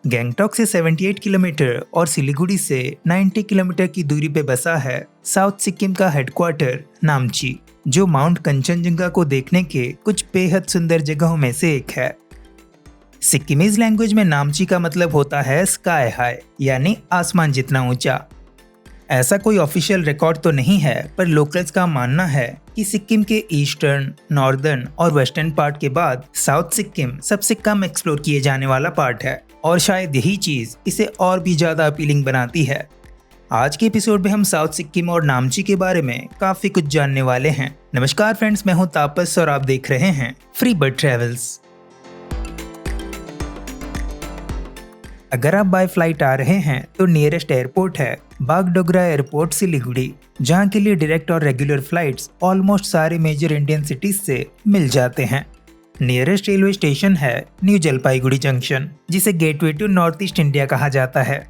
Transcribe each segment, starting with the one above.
गैंगटॉक से 78 किलोमीटर और सिलीगुड़ी से 90 किलोमीटर की दूरी पे बसा है साउथ सिक्किम का हेडक्वार्टर नामची, जो माउंट कंचनजंगा को देखने के कुछ बेहद सुंदर जगहों में से एक है। सिक्किमीज लैंग्वेज में नामची का मतलब होता है स्काई हाई, यानी आसमान जितना ऊंचा। ऐसा कोई ऑफिशियल रिकॉर्ड तो नहीं है, पर लोकल्स का मानना है कि सिक्किम के ईस्टर्न, नॉर्दर्न और वेस्टर्न पार्ट के बाद साउथ सिक्किम सबसे कम एक्सप्लोर किए जाने वाला पार्ट है, और शायद यही चीज इसे और भी ज्यादा अपीलिंग बनाती है। आज के एपिसोड में हम साउथ सिक्किम और नामची के बारे में काफी कुछ जानने वाले हैं। नमस्कार फ्रेंड्स, मैं हूं तापस और आप देख रहे हैं फ्री बर्ड ट्रेवल्स। अगर आप बाय फ्लाइट आ रहे हैं तो नियरेस्ट एयरपोर्ट है बागडोगरा एयरपोर्ट सिलीगुड़ी, जहां के लिए डायरेक्ट और रेगुलर फ्लाइट्स ऑलमोस्ट सारे मेजर इंडियन सिटीज से मिल जाते हैं। नियरेस्ट रेलवे स्टेशन है न्यू जलपाईगुड़ी जंक्शन, जिसे gateway to north east India कहा जाता है।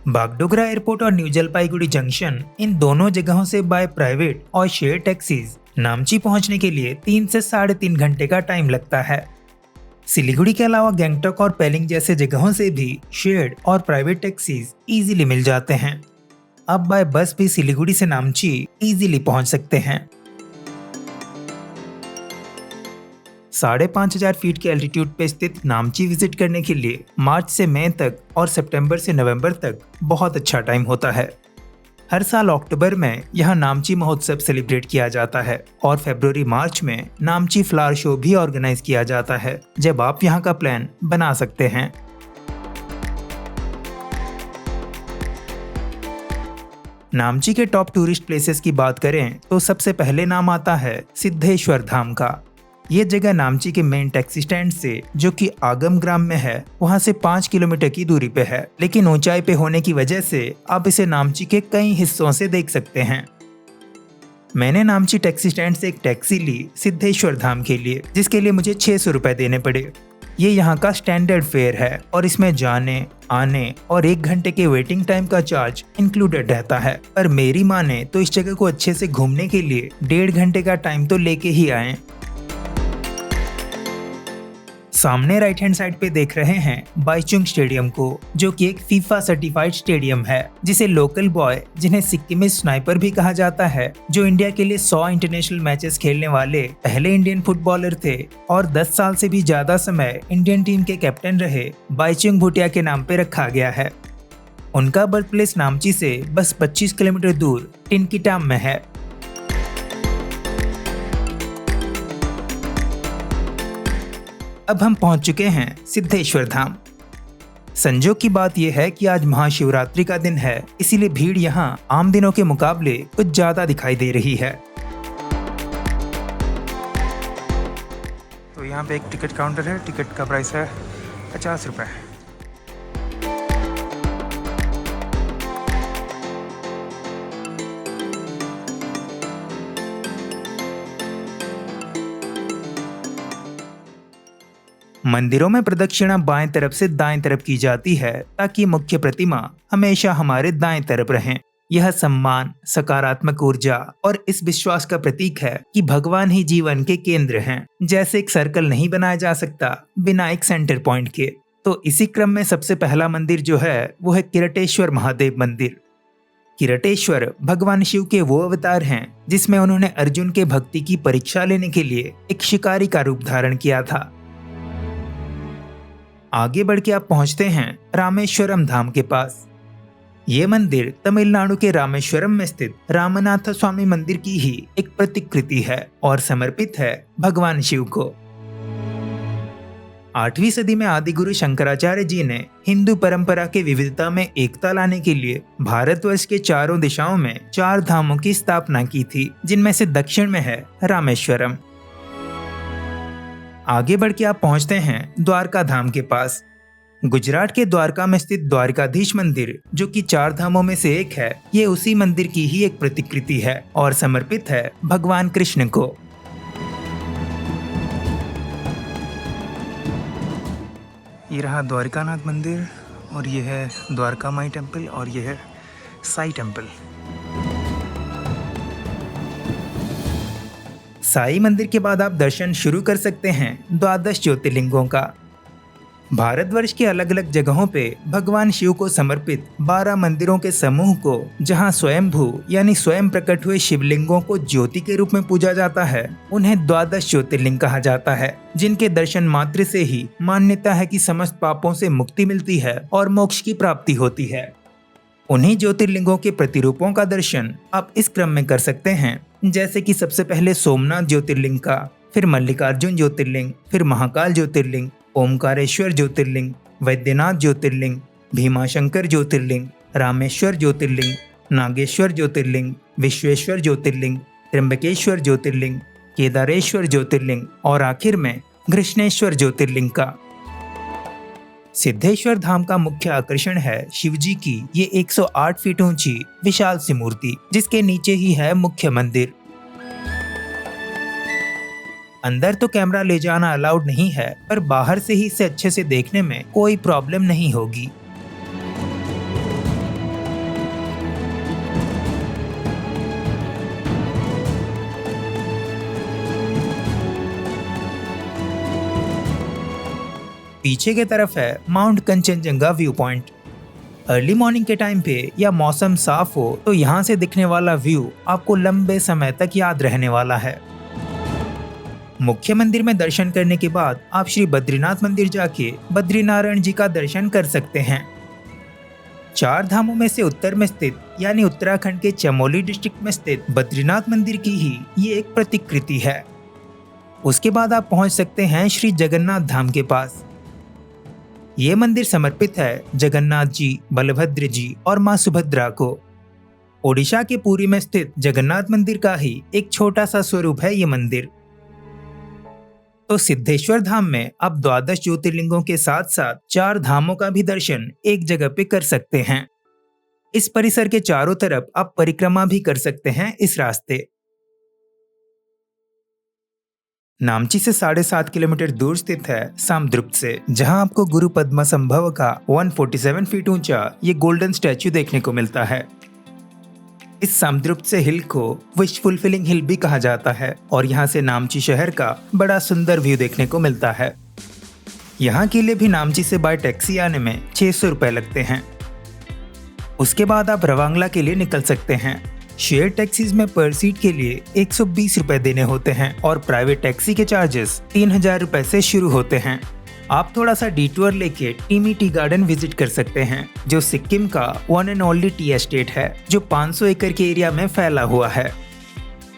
बागडोगरा एयरपोर्ट और न्यू जलपाईगुड़ी जंक्शन, इन दोनों जगहों से बाय प्राइवेट और शेयर टैक्सीज नामची पहुंचने के लिए 3 से 3.5 घंटे का टाइम लगता है। सिलीगुड़ी के अलावा गैंगटॉक और पेलिंग जैसे जगहों से भी शेयर्ड और प्राइवेट टैक्सीज इजीली मिल जाते हैं। अब बाय बस भी सिलीगुड़ी से नामची इजीली पहुंच सकते हैं। 5,500 फीट के एल्टीट्यूड पे स्थित नामची विजिट करने के लिए मार्च से मई तक और सितंबर से नवंबर तक बहुत अच्छा टाइम होता है। हर साल अक्टूबर में यहाँ नामची महोत्सव सेलिब्रेट किया जाता है और फरवरी मार्च में नामची फ्लावर शो भी ऑर्गेनाइज किया जाता है, जब आप यहाँ का प्लान बना सकते हैं। नामची के टॉप टूरिस्ट प्लेसेस की बात करें तो सबसे पहले नाम आता है सिद्धेश्वर धाम का। ये जगह नामची के मेन टैक्सी स्टैंड से, जो कि आगम ग्राम में है, वहां से 5 किलोमीटर की दूरी पे है, लेकिन ऊंचाई पे होने की वजह से आप इसे नामची के कई हिस्सों से देख सकते हैं। मैंने नामची टैक्सी स्टैंड से एक टैक्सी ली सिद्धेश्वर धाम के लिए, जिसके लिए मुझे 600 रुपए देने पड़े। ये यहाँ का स्टैंडर्ड फेयर है और इसमें जाने, आने और 1 घंटे के वेटिंग टाइम का चार्ज इंक्लूडेड रहता है। पर मेरी माने तो इस जगह को अच्छे से घूमने के लिए 1.5 घंटे का टाइम तो लेके ही आए। सामने राइट हैंड साइड पे देख रहे हैं बाईचुंग स्टेडियम को, जो कि एक फीफा सर्टिफाइड स्टेडियम है, जिसे लोकल बॉय, जिन्हें सिक्किमी स्नाइपर भी कहा जाता है, जो इंडिया के लिए 100 इंटरनेशनल मैचेस खेलने वाले पहले इंडियन फुटबॉलर थे और 10 साल से भी ज्यादा समय इंडियन टीम के कैप्टन रहे, बाईचुंग भूटिया के नाम पे रखा गया है। उनका बर्थ प्लेस नामची से बस 25 किलोमीटर दूर टिनकिटाम में है। अब हम पहुंच चुके हैं सिद्धेश्वर धाम। संजोग की बात यह है कि आज महाशिवरात्रि का दिन है, इसीलिए भीड़ यहाँ आम दिनों के मुकाबले कुछ ज्यादा दिखाई दे रही है। तो यहाँ पे एक टिकट काउंटर है। टिकट का प्राइस है 50 रुपए। मंदिरों में प्रदक्षिणा बाएं तरफ से दाएं तरफ की जाती है, ताकि मुख्य प्रतिमा हमेशा हमारे दाएं तरफ रहें। यह सम्मान, सकारात्मक ऊर्जा और इस विश्वास का प्रतीक है कि भगवान ही जीवन के केंद्र हैं। जैसे एक सर्कल नहीं बनाया जा सकता बिना एक सेंटर पॉइंट के। तो इसी क्रम में सबसे पहला मंदिर जो है वो है किरटेश्वर महादेव मंदिर। किरटेश्वर भगवान शिव के वो अवतार हैं जिसमें उन्होंने अर्जुन के भक्ति की परीक्षा लेने के लिए एक शिकारी का रूप धारण किया था। आगे बढ़ के आप पहुंचते हैं रामेश्वरम धाम के पास। ये मंदिर तमिलनाडु के रामेश्वरम में स्थित रामनाथ स्वामी मंदिर की ही एक प्रतिकृति है और समर्पित है भगवान शिव को। 8वीं सदी में आदिगुरु शंकराचार्य जी ने हिंदू परंपरा के विविधता में एकता लाने के लिए भारतवर्ष के चारों दिशाओं में 4 धामों की स्थापना की थी, जिनमें से दक्षिण में है रामेश्वरम। आगे बढ़ के आप पहुंचते हैं द्वारका धाम के पास। गुजरात के द्वारका में स्थित द्वारकाधीश मंदिर, जो कि 4 धामों में से एक है, ये उसी मंदिर की ही एक प्रतिकृति है और समर्पित है भगवान कृष्ण को। ये रहा द्वारकानाथ मंदिर और ये है द्वारका माई टेम्पल और ये है साई टेम्पल। साई मंदिर के बाद आप दर्शन शुरू कर सकते हैं द्वादश ज्योतिर्लिंगों का। भारतवर्ष के अलग अलग जगहों पे भगवान शिव को समर्पित 12 मंदिरों के समूह को, जहां स्वयंभू यानी स्वयं प्रकट हुए शिवलिंगों को ज्योति के रूप में पूजा जाता है, उन्हें द्वादश ज्योतिर्लिंग कहा जाता है, जिनके दर्शन मात्र से ही मान्यता है कि समस्त पापों से मुक्ति मिलती है और मोक्ष की प्राप्ति होती है। उन्हीं ज्योतिर्लिंगों के प्रतिरूपों का दर्शन आप इस क्रम में कर सकते हैं, जैसे कि सबसे पहले सोमनाथ ज्योतिर्लिंग का, फिर मल्लिकार्जुन ज्योतिर्लिंग, फिर महाकाल ज्योतिर्लिंग, ओमकारेश्वर ज्योतिर्लिंग, वैद्यनाथ ज्योतिर्लिंग, भीमाशंकर ज्योतिर्लिंग, रामेश्वर ज्योतिर्लिंग, नागेश्वर ज्योतिर्लिंग, विश्वेश्वर ज्योतिर्लिंग, त्र्यंबकेश्वर ज्योतिर्लिंग, केदारेश्वर ज्योतिर्लिंग और आखिर में कृष्णेश्वर ज्योतिर्लिंग का। सिद्धेश्वर धाम का मुख्य आकर्षण है शिवजी की ये 108 फीट ऊंची विशाल सी मूर्ति, जिसके नीचे ही है मुख्य मंदिर। अंदर तो कैमरा ले जाना अलाउड नहीं है, पर बाहर से ही इसे अच्छे से देखने में कोई प्रॉब्लम नहीं होगी। पीछे की तरफ है mount Kanchenjunga view point. Early morning के टाइम पे या मौसम साफ हो तो यहाँ से दिखने वाला व्यू आपको लंबे समय तक याद रहने वाला है। मुख्य मंदिर में दर्शन करने के बाद आप श्री बद्रीनाथ मंदिर जाके बद्रीनारायण जी का दर्शन कर सकते हैं। 4 धामों में से उत्तर में स्थित यानी उत्तराखंड के चमोली डिस्ट्रिक्ट में स्थित बद्रीनाथ मंदिर की ही ये एक प्रतिकृति है। उसके बाद आप पहुंच सकते हैं श्री जगन्नाथ धाम के पास। ये मंदिर समर्पित है जगन्नाथ जी, बलभद्र जी और मां सुभद्रा को। ओडिशा के पुरी में स्थित जगन्नाथ मंदिर का ही एक छोटा सा स्वरूप है ये मंदिर। तो सिद्धेश्वर धाम में आप द्वादश ज्योतिर्लिंगों के साथ साथ 4 धामों का भी दर्शन एक जगह पे कर सकते हैं। इस परिसर के चारों तरफ आप परिक्रमा भी कर सकते हैं इस रास्ते। नामची से 7.5 किलोमीटर दूर स्थित है सामद्रुप्त से, जहां आपको गुरु पद्मा संभव का 147 फीट ऊंचा ये गोल्डन स्टैच्यू देखने को मिलता है। इस सामद्रुप्त से हिल को विश फुलफिलिंग हिल भी कहा जाता है और यहाँ से नामची शहर का बड़ा सुंदर व्यू देखने को मिलता है। यहाँ के लिए भी नामची से बाय टैक्सी आने में 600 रुपए लगते हैं। उसके बाद आप रवांगला के लिए निकल सकते हैं। शेयर टैक्सीज में पर सीट के लिए 120 रुपए देने होते हैं और प्राइवेट टैक्सी के चार्जेस 3000 रुपए से शुरू होते हैं। आप थोड़ा सा डिटूर लेके टीमी टी गार्डन विजिट कर सकते हैं, जो सिक्किम का one and only tea estate है, जो 500 एकड़ के एरिया में फैला हुआ है।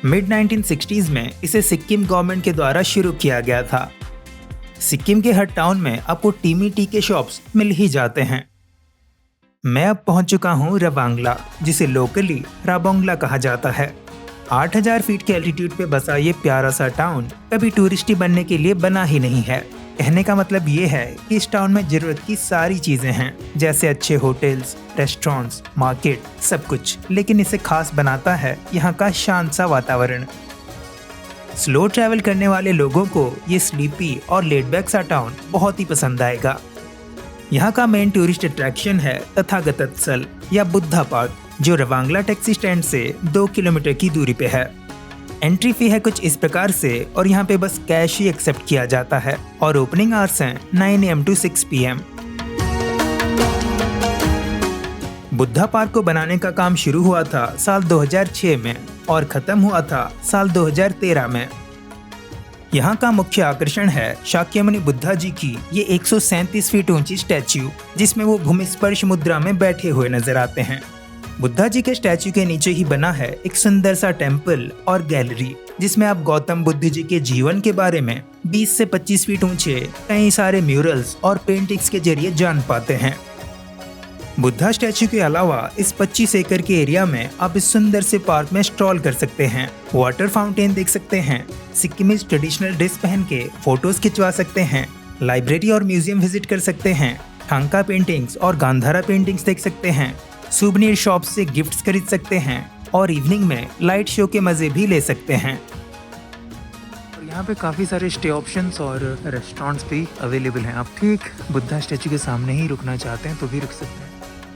मिड 1960s में इसे सिक्किम गवर्नमेंट के द्वारा शुरू किया गया था। सिक्किम के हर टाउन में आपको टीमी टी के शॉप्स मिल ही जाते हैं। मैं अब पहुंच चुका हूं रवांगला, जिसे लोकली राबोंगला कहा जाता है। 8000 फीट के एल्टीट्यूड पे बसा ये प्यारा सा टाउन कभी टूरिस्टी बनने के लिए बना ही नहीं है। कहने का मतलब ये है कि इस टाउन में जरूरत की सारी चीजें हैं, जैसे अच्छे होटल्स, रेस्टोरेंट्स, मार्केट, सब कुछ। लेकिन इसे खास बनाता है यहाँ का शांत सा वातावरण। स्लो ट्रैवल करने वाले लोगों को ये स्लीपी और लेड बैक सा टाउन बहुत ही पसंद आएगा। यहाँ का मेन टूरिस्ट अट्रैक्शन है तथागत स्थल या बुद्धा पार्क, जो रवांगला टैक्सी स्टैंड से 2 किलोमीटर की दूरी पे है। एंट्री फी है कुछ इस प्रकार से और यहाँ पे बस कैश ही एक्सेप्ट किया जाता है और ओपनिंग आवर्स हैं 9 AM to 6 PM। Buddha park को बनाने का काम शुरू हुआ था साल 2006 में और खत्म हुआ था साल 2013 में। यहाँ का मुख्य आकर्षण है शाक्यमुनि बुद्धा जी की ये 137 फीट ऊंची स्टैच्यू, जिसमें वो भूमिस्पर्श मुद्रा में बैठे हुए नजर आते हैं। बुद्धा जी के स्टैच्यू के नीचे ही बना है एक सुंदर सा टेम्पल और गैलरी, जिसमें आप गौतम बुद्ध जी के जीवन के बारे में 20 से 25 फीट ऊंचे कई सारे म्यूरल्स और पेंटिंग्स के जरिए जान पाते हैं। बुद्धा स्टैच्यू के अलावा इस 25 एकड़ के एरिया में आप इस सुंदर से पार्क में स्ट्रॉल कर सकते हैं, वाटर फाउंटेन देख सकते हैं, सिक्किमीज ट्रेडिशनल ड्रेस पहन के फोटोज खिंचवा सकते हैं, लाइब्रेरी और म्यूजियम विजिट कर सकते हैं, थांका पेंटिंग्स और गांधारा पेंटिंग्स देख सकते हैं, सुवनीर शॉप से गिफ्ट्स खरीद सकते हैं और इवनिंग में लाइट शो के मजे भी ले सकते हैं। और यहाँ पे काफ़ी सारे स्टे ऑप्शंस और रेस्टोरेंट्स भी अवेलेबल हैं। आप ठीक बुद्धा स्टैचू के सामने ही रुकना चाहते हैं तो भी रुक सकते हैं।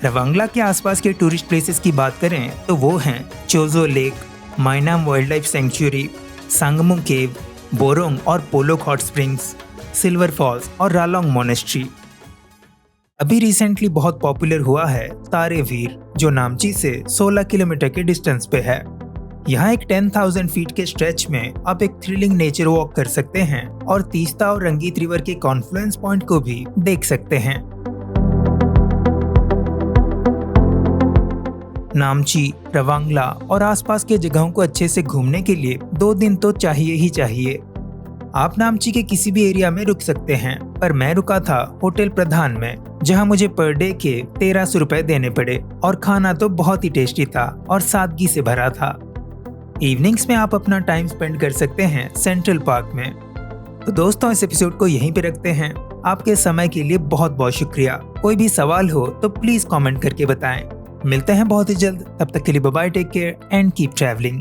रवांगला के आसपास के टूरिस्ट प्लेसेस की बात करें तो वो हैं चोजो लेक, माइनाम वाइल्ड लाइफ सेंचुरी, सांगमू केव, बोरोंग और पोलोक हॉट स्प्रिंग्स, सिल्वर फॉल्स और रालोंग मोनेस्ट्री। अभी रिसेंटली बहुत पॉपुलर हुआ है तारे वीर, जो नामची से 16 किलोमीटर के डिस्टेंस पे है। यहाँ एक 10,000 फीट के स्ट्रेच में आप एक थ्रिलिंग नेचर वॉक कर सकते हैं और तीस्ता और रंगीत रिवर के कॉन्फ्लुएंस पॉइंट को भी देख सकते हैं। नामची, रवांगला और आसपास के जगहों को अच्छे से घूमने के लिए 2 दिन तो चाहिए ही चाहिए। आप नामची के किसी भी एरिया में रुक सकते हैं, पर मैं रुका था होटल प्रधान में, जहां मुझे पर डे के 1300 रुपए देने पड़े और खाना तो बहुत ही टेस्टी था और सादगी से भरा था। इवनिंग्स में आप अपना टाइम स्पेंड कर सकते हैं सेंट्रल पार्क में। तो दोस्तों, इस एपिसोड को यहीं पे रखते हैं। आपके समय के लिए बहुत बहुत शुक्रिया। कोई भी सवाल हो तो प्लीज कमेंट करके बताएं। मिलते हैं बहुत ही जल्द, तब तक के लिए bye bye, take care and keep travelling.